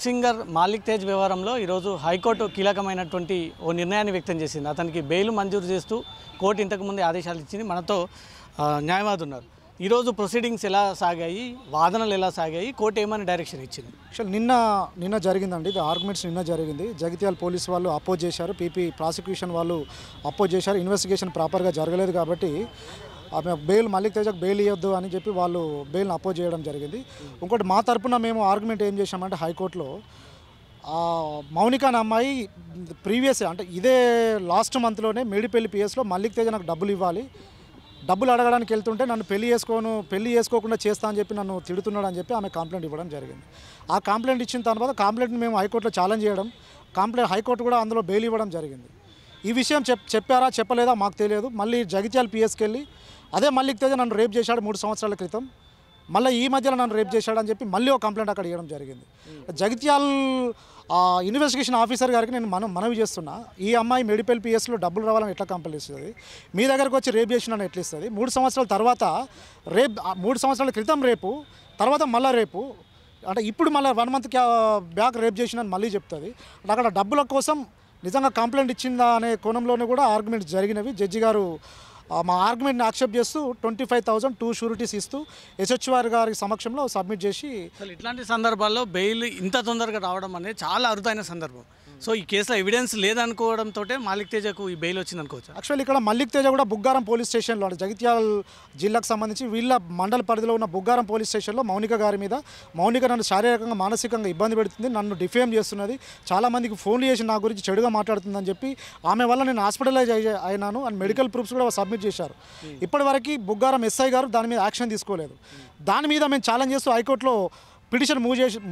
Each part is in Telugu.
సింగర్ మాలిక్ తేజ్ వ్యవహారంలో ఈరోజు హైకోర్టు కీలకమైనటువంటి ఓ నిర్ణయాన్ని వ్యక్తం చేసింది. అతనికి బెయిల్ మంజూరు చేస్తూ కోర్టు ఇంతకుముందే ఆదేశాలు ఇచ్చింది. మనతో న్యాయవాది ఉన్నారు. ఈరోజు ప్రొసీడింగ్స్ ఎలా సాగాయి, వాదనలు ఎలా సాగాయి, కోర్టు ఏమని డైరెక్షన్ ఇచ్చింది? నిన్న జరిగిందండి. ఇది ఆర్గ్యుమెంట్స్ నిన్న జరిగింది. జగిత్యాల పోలీసు వాళ్ళు అపోజ్ చేశారు, పీపీ ప్రాసిక్యూషన్ వాళ్ళు అపోజ్ చేశారు. ఇన్వెస్టిగేషన్ ప్రాపర్గా జరగలేదు కాబట్టి ఆమె బెయిల్ మాలిక్ తేజకు బెయిల్ ఇవ్వద్దు అని చెప్పి వాళ్ళు బెయిల్ని అపోజ్ చేయడం జరిగింది. ఇంకోటి మా తరపున మేము ఆర్గ్యుమెంట్ ఏం చేశామంటే హైకోర్టులో మౌనిక అనే అమ్మాయి ప్రీవియస్ అంటే ఇదే లాస్ట్ మంత్లోనే మేడిపల్లి పిఎస్లో మాలిక్ తేజ నాకు డబ్బులు ఇవ్వాలి, డబ్బులు అడగడానికి వెళ్తుంటే నన్ను పెళ్లి చేసుకోకుండా చేస్తా అని చెప్పి నన్ను తిడుతున్నాడు అని చెప్పి ఆమె కంప్లైంట్ ఇవ్వడం జరిగింది. ఆ కంప్లైంట్ ఇచ్చిన తర్వాత కంప్లైంట్ని మేము హైకోర్టులో ఛాలెంజ్ చేయడం, హైకోర్టు కూడా అందులో బెయిల్ ఇవ్వడం జరిగింది. ఈ విషయం చెప్పారా చెప్పలేదా మాకు తెలియదు. మళ్ళీ జగిత్యాల పిఎస్కి వెళ్ళి అదే మాలిక్ తేజ నన్ను రేప్ చేశాడు 3 సంవత్సరాల క్రితం, మళ్ళీ ఈ మధ్యలో నన్ను రేప్ చేశాడు అని చెప్పి మళ్ళీ ఒక కంప్లైంట్ అక్కడ ఇవ్వడం జరిగింది. జగిత్యాల ఇన్వెస్టిగేషన్ ఆఫీసర్ గారికి నేను మనవి చేస్తున్నా, ఈ అమ్మాయి మెడిపల్ పిఎస్లో డబ్బులు రావాలని ఎట్లా కంప్లైంట్ ఇస్తుంది, మీ దగ్గరకు వచ్చి రేప్ చేసినాను ఎట్లా ఇస్తుంది? 3 సంవత్సరాల తర్వాత 3 సంవత్సరాల క్రితం రేపు, తర్వాత మళ్ళీ రేపు, అంటే ఇప్పుడు మళ్ళీ 1 మంత్ బ్యాక్ రేప్ చేసినాను మళ్ళీ చెప్తుంది. అక్కడ డబ్బుల కోసం నిజంగా కంప్లైంట్ ఇచ్చిందా అనే కోణంలోనే కూడా ఆర్గ్యుమెంట్స్ జరిగినవి. జడ్జి గారు మా ఆర్గ్యుమెంట్ని యాక్సెప్ట్ చేస్తూ 25,000 2 షూరిటీస్ ఇస్తూ ఎస్హెచ్ఆర్ గారి సమక్షంలో సబ్మిట్ చేసి. అసలు ఇట్లాంటి సందర్భాల్లో బెయిల్ ఇంత తొందరగా రావడం అనేది చాలా అరుదైన సందర్భం. సో ఈ కేసులో ఎవిడెన్స్ లేదనుకోవడంతో మాలిక్ తేజకు ఈ బెయిల్ వచ్చింది అనుకోవచ్చు. యాక్చువల్లీ ఇక్కడ మాలిక్ తేజ కూడా బుగ్గారం పోలీస్ స్టేషన్లో, అంటే జగిత్యాల జిల్లాకు సంబంధించి వీళ్ళ మండల పరిధిలో ఉన్న బుగ్గారం పోలీస్ స్టేషన్లో మౌనిక గారి మీద, మౌనిక నన్ను శారీరకంగా మానసికంగా ఇబ్బంది పెడుతుంది, నన్ను డిఫేమ్ చేస్తున్నది, చాలామందికి ఫోన్లు చేసి నా గురించి చెడుగా మాట్లాడుతుందని చెప్పి ఆమె వల్ల నేను హాస్పిటలైజ్ అయినాను అని మెడికల్ ప్రూఫ్స్ కూడా సబ్మిట్ చేశారు. ఇప్పటివరకు బుగ్గారం ఎస్ఐ గారు దాని మీద యాక్షన్ తీసుకోలేదు. దాని మీద మేము ఛాలెంజ్ చేస్తూ హైకోర్టులో పిటిషన్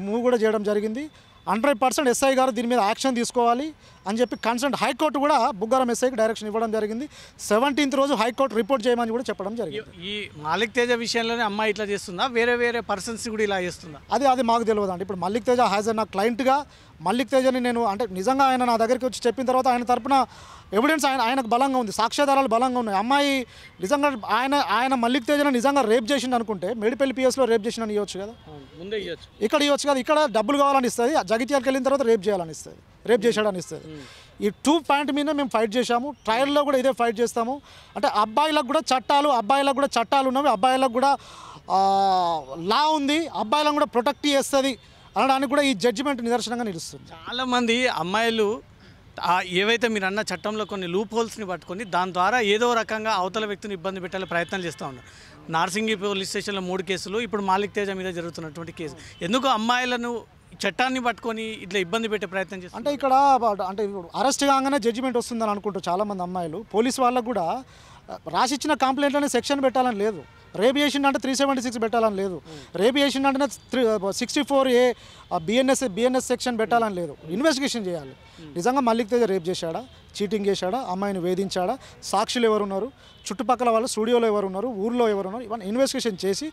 మూవ్ కూడా చేయడం జరిగింది. 100% ఎస్ఐ గారు దీని మీద యాక్షన్ తీసుకోవాలి అని చెప్పి కన్సర్న్ హైకోర్టు కూడా బుగ్గారం ఎస్ఐకి డైరెక్షన్ ఇవ్వడం జరిగింది. 17th రోజు హైకోర్టు రిపోర్ట్ చేయమని కూడా చెప్పడం జరిగింది. ఈ మాలిక్ తేజ విషయంలోనే అమ్మాయి ఇట్లా చేస్తుందా, వేరే పర్సన్స్ కూడా ఇలా చేస్తుందా? అది మాకు తెలియదు అండి. ఇప్పుడు మాలిక్ తేజ హ్యాజ్ నా క్లయింట్గా మాలిక్ తేజని నేను, అంటే నిజంగా ఆయన నా దగ్గరికి వచ్చి చెప్పిన తర్వాత ఆయన తరపున ఎవిడెన్స్ ఆయనకు బలంగా ఉంది, సాక్ష్యాధారాలు బలంగా ఉన్నాయి. అమ్మాయి నిజంగా ఆయన మాలిక్ తేజని నిజంగా రేప్ చేసిండు అనుకుంటే మేడిపల్లి పిఎస్లో రేప్ చేసిందని ఇవ్వచ్చు కదా, ముందే ఇవ్వచ్చు, ఇక్కడ ఇవ్వచ్చు కదా. ఇక్కడ డబ్బులు కావాలని ఇస్తుంది, జగిత్యాలకు వెళ్ళిన తర్వాత రేప్ చేయాలని ఇస్తుంది, రేప్ చేశాడని ఇస్తుంది. ఈ 2 పాయింట్ మీద మేము ఫైట్ చేశాము. ట్రయల్లో కూడా ఇదే ఫైట్ చేస్తాము. అంటే అబ్బాయిలకు కూడా చట్టాలు ఉన్నవి, అబ్బాయిలకు కూడా లా ఉంది, అబ్బాయిలను కూడా ప్రొటెక్ట్ చేస్తుంది అనడానికి కూడా ఈ జడ్జిమెంట్ నిదర్శనంగా నిలుస్తుంది. చాలామంది అమ్మాయిలు ఏవైతే మీరు అన్న చట్టంలో కొన్ని లూప్ హోల్స్ని పట్టుకొని దాని ద్వారా ఏదో రకంగా అవతల వ్యక్తిని ఇబ్బంది పెట్టాలి ప్రయత్నాలు చేస్తూ ఉన్నారు. నార్సింగి పోలీస్ స్టేషన్లో 3 కేసులు, ఇప్పుడు మాలిక్ తేజ మీద జరుగుతున్నటువంటి కేసు. ఎందుకు అమ్మాయిలను చట్టాన్ని పట్టుకొని ఇట్లా ఇబ్బంది పెట్టే ప్రయత్నం చేస్తారు? అంటే ఇక్కడ అంటే అరెస్ట్ కాగానే జడ్జిమెంట్ వస్తుందని అనుకుంటారు చాలామంది అమ్మాయిలు. పోలీసు వాళ్ళకు కూడా రాసిచ్చిన కంప్లైంట్లోనే సెక్షన్ పెట్టాలని లేదు, రేప్ చేసిందంటే 376 పెట్టాలని లేదు, రేప్ చేసిందంటే 64A బిఎన్ఎస్ సెక్షన్ పెట్టాలని లేదు. ఇన్వెస్టిగేషన్ చేయాలి. నిజంగా మాలిక్ తేజ రేప్ చేశాడా, చీటింగ్ చేశాడా, అమ్మాయిని వేధించాడా, సాక్షులు ఎవరు ఉన్నారు, చుట్టుపక్కల వాళ్ళు స్టూడియోలో ఎవరు ఉన్నారు, ఊర్లో ఎవరు ఉన్నారు, ఇవన్నీ ఇన్వెస్టిగేషన్ చేసి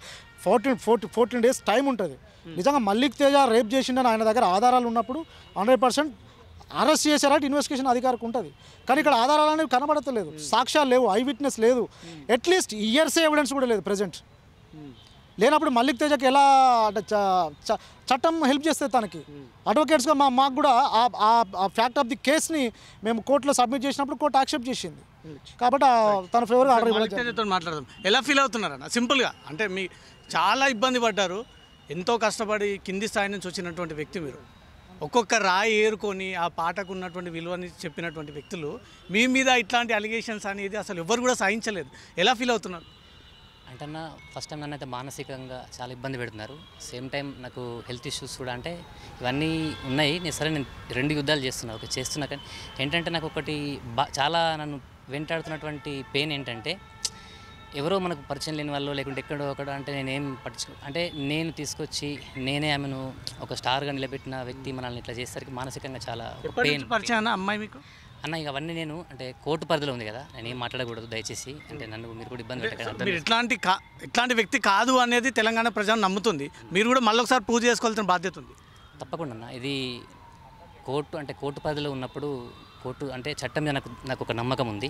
14 days టైం ఉంటుంది. నిజంగా మాలిక్ తేజ రేప్ చేసిండని ఆయన దగ్గర ఆధారాలు ఉన్నప్పుడు 100% అరెస్ట్ చేశారంటే ఇన్వెస్టిగేషన్ అధికారికి ఉంటుంది. కానీ ఇక్కడ ఆధారాలు అనేవి కనబడతలేదు, సాక్ష్యాలు లేవు, ఐ విట్నెస్ లేదు, అట్లీస్ట్ ఇయర్సే ఎవిడెన్స్ కూడా లేదు ప్రజెంట్. లేనప్పుడు మాలిక్ తేజకి ఎలా అంటే చట్టం హెల్ప్ చేస్తుంది తనకి. అడ్వకేట్స్గా మాకు కూడా ఆ ఫ్యాక్ట్ ఆఫ్ ది కేస్ని మేము కోర్టులో సబ్మిట్ చేసినప్పుడు కోర్టు యాక్సెప్ట్ చేసింది. కాబట్టి తన ఫేవర్గా ఆర్డర్ ఇవ్వడం. మాట్లాడదాం. ఎలా ఫీల్ అవుతున్నారన్న సింపుల్గా? అంటే మీ చాలా ఇబ్బంది పడ్డారు, ఎంతో కష్టపడి కింది స్థాయి నుంచి వచ్చినటువంటి వ్యక్తి మీరు. ఒక్కొక్క రాయి ఏరుకొని ఆ పాటకు ఉన్నటువంటి విలువని చెప్పినటువంటి వ్యక్తులు మీ మీద ఇట్లాంటి అలిగేషన్స్ అనేది అసలు ఎవరు కూడా సహించలేదు. ఎలా ఫీల్ అవుతున్నారు? అంటే ఫస్ట్ టైం నన్ను అయితే మానసికంగా చాలా ఇబ్బంది పెడుతున్నారు. సేమ్ టైం నాకు హెల్త్ ఇష్యూస్ కూడా, అంటే ఇవన్నీ ఉన్నాయి. నేను 2 యుద్ధాలు చేస్తున్నా చేస్తున్నా కానీ ఏంటంటే నాకు ఒకటి చాలా నన్ను వెంటాడుతున్నటువంటి పెయిన్ ఏంటంటే, ఎవరో మనకు పరిచయం లేని వాళ్ళు లేకుంటే ఎక్కడో ఒకడో అంటే నేనేం అంటే నేను తీసుకొచ్చి నేనే ఆమెను ఒక స్టార్గా నిలబెట్టిన వ్యక్తి మనల్ని ఇట్లా చేసేసరికి మానసికంగా చాలా పెయిన్. పరిచయం అమ్మాయి మీకు? అన్న ఇక అవన్నీ నేను అంటే కోర్టు పరిధిలో ఉంది కదా, నేను ఏం మాట్లాడకూడదు దయచేసి. అంటే నన్ను మీరు కూడా ఇబ్బంది పెట్టకండి. మీరు ఇట్లాంటి వ్యక్తి కాదు అనేది తెలంగాణ ప్రజలు నమ్ముతుంది. మీరు కూడా మళ్ళీ ఒకసారి పూజ చేసుకోవాల్సిన బాధ్యత ఉంది. తప్పకుండా అన్న, ఇది కోర్టు పరిధిలో ఉన్నప్పుడు కోర్టు అంటే చట్టం మీద నాకు ఒక నమ్మకం ఉంది.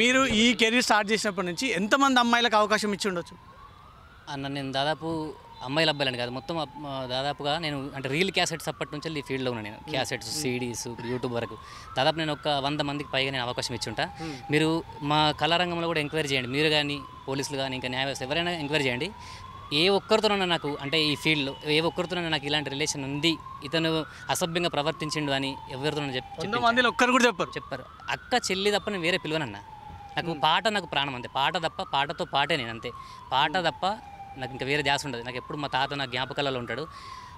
మీరు ఈ కెరీర్ స్టార్ట్ చేసినప్పటి నుంచి ఎంతమంది అమ్మాయిలకు అవకాశం ఇచ్చి ఉండొచ్చు అన్న? నేను దాదాపు అమ్మాయిలు అబ్బాయిలని కాదు మొత్తం దాదాపుగా నేను అంటే రీల్ క్యాసెట్స్ అప్పటి నుంచి ఈ ఫీల్డ్లో ఉన్నాను నేను క్యాసెట్స్ సీడీస్ యూట్యూబ్ వరకు దాదాపు నేను ఒక 100 మందికి పైగా నేను అవకాశం ఇచ్చుంటా మీరు మా కళారంగంలో కూడా ఎంక్వైరీ చేయండి మీరు కానీ పోలీసులు కానీ ఇంకా న్యాయ వ్యవస్థ ఎవరైనా ఎంక్వైరీ చేయండి ఏ ఒక్కరితోనైనా నాకు అంటే ఈ ఫీల్డ్లో ఏ ఒక్కరితోనైనా నాకు ఇలాంటి రిలేషన్ ఉంది ఇతను అసభ్యంగా ప్రవర్తించిండు అని ఎవరితోనైనా మందిలో ఒక్కరు కూడా చెప్పారు అక్క చెల్లి తప్ప నేను వేరే పిలువనన్నా నాకు పాట నాకు ప్రాణం అంతే పాట తప్ప పాటతో పాటే నేను అంతే పాట తప్ప నాకు ఇంకా వేరే ధ్యాస ఉండదు నాకు ఎప్పుడు మా తాత నా జ్ఞాపకాలలో ఉంటాడు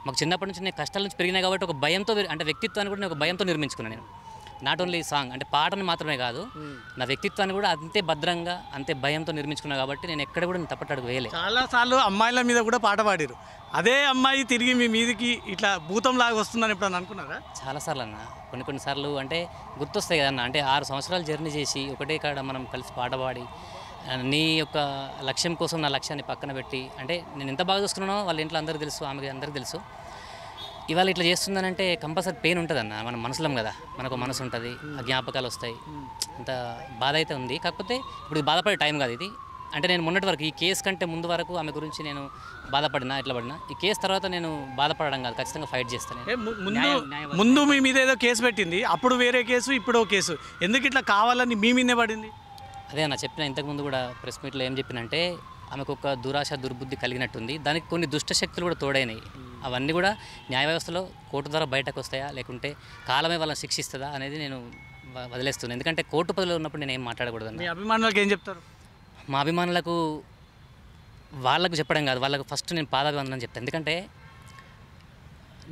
మాకు చిన్నప్పటి నుంచి నేను కష్టాల నుంచి పెరిగినాయి కాబట్టి ఒక భయంతో అంటే వ్యక్తిత్వాన్ని కూడా నేను ఒక భయంతో నిర్మించుకున్నాను నేను నాట్ ఓన్లీ సాంగ్ అంటే పాటను మాత్రమే కాదు నా వ్యక్తిత్వాన్ని కూడా అంతే భద్రంగా అంతే భయంతో నిర్మించుకున్నా కాబట్టి నేను ఎక్కడ కూడా తప్పటడుగు వేయలేదు చాలాసార్లు అమ్మాయిల మీద కూడా పాట పాడారు అదే అమ్మాయి తిరిగి మీ మీదకి ఇట్లా భూతంలాగా వస్తుందని ఎప్పుడన్నా అనుకున్నారా చాలాసార్లు అన్న కొన్నిసార్లు అంటే గుర్తొస్తాయి కదన్న అంటే 6 సంవత్సరాలు జర్నీ చేసి ఒకటే కాడ మనం కలిసి పాట పాడి నీ యొక్క లక్ష్యం కోసం నా లక్ష్యాన్ని పక్కన పెట్టి అంటే నేను ఎంత బాగా చూస్తున్నానో వాళ్ళ ఇంట్లో అందరికీ తెలుసు ఆమెకి అందరికీ తెలుసు ఇవాళ ఇట్లా చేస్తుందనంటే కంపల్సరీ పెయిన్ ఉంటుంది అన్న మనం మనసులం కదా మనకు మనసు ఉంటుంది ఆ జ్ఞాపకాలు వస్తాయి అంత బాధ అయితే ఉంది కాకపోతే ఇప్పుడు బాధపడే టైం కాదు ఇది అంటే నేను మొన్నటి వరకు ఈ కేసు కంటే ముందు వరకు ఆమె గురించి నేను బాధపడినా ఇట్లా పడినా ఈ కేసు తర్వాత నేను బాధపడడం కాదు ఖచ్చితంగా ఫైట్ చేస్తాను ముందు మీ మీద ఏదో కేసు పెట్టింది అప్పుడు వేరే కేసు ఇప్పుడు కేసు ఎందుకు ఇట్లా కావాలని మీ మీదే పడింది అదే అన్న చెప్పిన ఇంతకుముందు కూడా ప్రెస్ మీట్లో ఏం చెప్పినంటే ఆమెకు ఒక దురాశ దుర్బుద్ధి కలిగినట్టుంది దానికి కొన్ని దుష్టశక్తులు కూడా తోడైనాయి అవన్నీ కూడా న్యాయ వ్యవస్థలో కోర్టు ద్వారా బయటకు వస్తాయా లేకుంటే కాలమే వాళ్ళని శిక్షిస్తుందా అనేది నేను వదిలేస్తున్నాను ఎందుకంటే కోర్టు పదవిలో ఉన్నప్పుడు నేను ఏం మాట్లాడకూడదు మీ అభిమానులకు ఏం చెప్తారు మా అభిమానులకు వాళ్ళకు చెప్పడం కాదు వాళ్ళకు ఫస్ట్ నేను పాదాభివందనం చెప్తాను ఎందుకంటే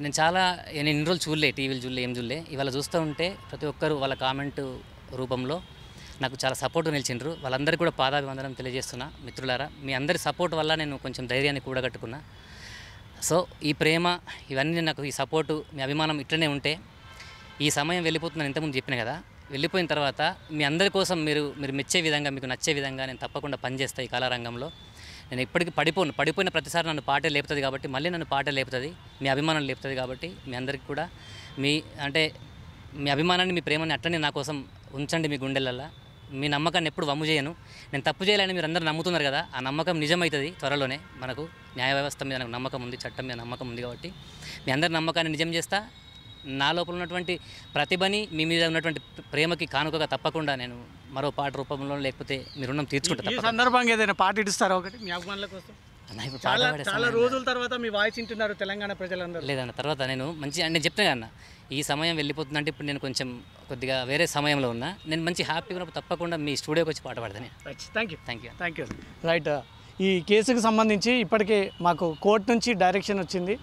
నేను ఇన్ని రోజులు చూడలే టీవీలు చూడలే ఏం చూడలే ఇవాళ చూస్తూ ఉంటే ప్రతి ఒక్కరు వాళ్ళ కామెంట్ రూపంలో నాకు చాలా సపోర్ట్ నిలిచిండ్రు వాళ్ళందరికీ కూడా పాదాభివందనం తెలియజేస్తున్నా మిత్రులారా మీ అందరి సపోర్ట్ వల్ల నేను కొంచెం ధైర్యాన్ని కూడగట్టుకున్నా సో ఈ ప్రేమ ఇవన్నీ నాకు ఈ సపోర్టు మీ అభిమానం ఇట్లనే ఉంటే ఈ సమయం వెళ్ళిపోతుందని ఇంతకుముందు చెప్పిన కదా వెళ్ళిపోయిన తర్వాత మీ అందరి కోసం మీరు మెచ్చే విధంగా మీకు నచ్చే విధంగా నేను తప్పకుండా పనిచేస్తాను ఈ కళారంగంలో నేను ఇప్పటికీ పడిపోయిన ప్రతిసారి నన్ను పాటే లేపుతుంది కాబట్టి మళ్ళీ నన్ను పాటే లేపుతుంది మీ అభిమానం లేపుతుంది కాబట్టి మీ అందరికీ కూడా మీ అభిమానాన్ని మీ ప్రేమని అట్లనే నా కోసం ఉంచండి మీ గుండెలల్లో మీ నమ్మకాన్ని ఎప్పుడు వమ్ము చేయను నేను తప్పు చేయాలని మీరు అందరూ నమ్ముతున్నారు కదా ఆ నమ్మకం నిజమవుతుంది త్వరలోనే మనకు న్యాయ వ్యవస్థ మీద నాకు నమ్మకం ఉంది చట్టం మీద నమ్మకం ఉంది కాబట్టి మీ అందరి నమ్మకాన్ని నిజం చేస్తా నా లోపల ఉన్నటువంటి ప్రతిభని మీ మీద ఉన్నటువంటి ప్రేమకి కానుకగా తప్పకుండా నేను మరో పాట రూపంలో లేకపోతే మీ రుణం తీర్చుకుంటా సందర్భంగా ఏదైనా పాట ఇస్తారా ఒకటి మీ అభిమానుల కోసం చాలా రోజుల తర్వాత మీ వాయిస్ వింటున్నారు తెలంగాణ ప్రజలందరూ లేదన్న తర్వాత నేను నేను చెప్తాను అన్న ఈ సమయం వెళ్ళిపోతుందంటే ఇప్పుడు నేను కొంచెం కొద్దిగా వేరే సమయంలో ఉన్నా నేను మంచి హ్యాపీగా ఉన్నప్పుడు తప్పకుండా మీ స్టూడియోకి వచ్చి పాట పాడతాను థ్యాంక్ యూ రైట్ ఈ కేసుకు సంబంధించి ఇప్పటికే మాకు కోర్టు నుంచి డైరెక్షన్ వచ్చింది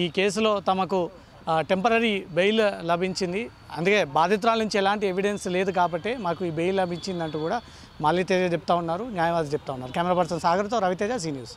ఈ కేసులో తమకు టెంపరీ బెయిల్ లభించింది అందుకే బాధితురాల నుంచి ఎలాంటి ఎవిడెన్స్ లేదు కాబట్టి మాకు ఈ బెయిల్ లభించిందంటూ కూడా మాలితేజ చెప్తా ఉన్నారు న్యాయవాది చెప్తా ఉన్నారు కెమెరా పర్సన్ సాగర్తో రవితేజ సీ న్యూస్